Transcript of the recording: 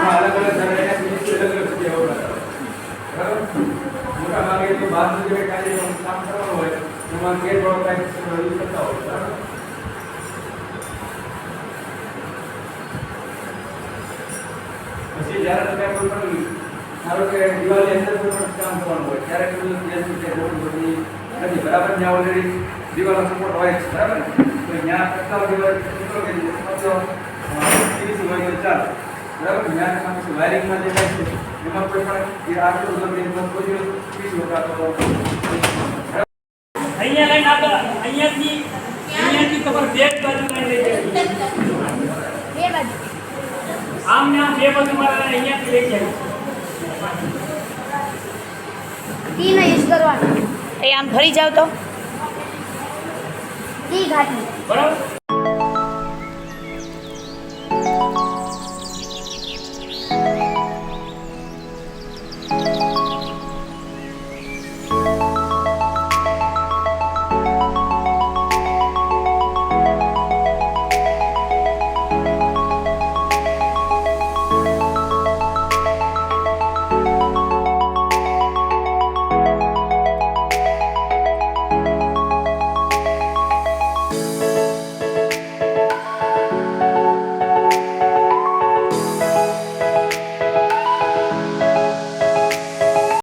अलग अलग मोटा भागे तो बात जो कार्य काम करना हो एમાં કે થોડો કાઈ યુઝ કરતા હોય બરાબર પછી જ્યારે તમે કોઈ પણ ધારો કે દિવાળી અંદર કોઈ પણ કામ કરવાનું હોય ત્યારે બધું જેની કે રોડ બધી નથી બરાબર ત્યાં ઓલરેડી દિવાળનો સપોર્ટ હોય છે બરાબર તો ત્યાં કરતા દિવાળ કેટલો કે મતલબ 30 હોય તો ચાલે બરાબર ત્યાં પછી વાયરિંગમાં જે થાય છે એમાં કોઈ પણ એ આટલું લંબી કોઈ 30 હોતા તો અહીંયા લાઈન આગળ અહીંયાથી તમારે બે બાજુ લાઈન લઈ જવી બે બાજુ આમ ને આમ બે બાજુ મારે અહીંયાથી લઈ જવી ટીનો યુઝ કરવાનો એ આમ ફરી જાવ તો ટી ઘાટી બરાબર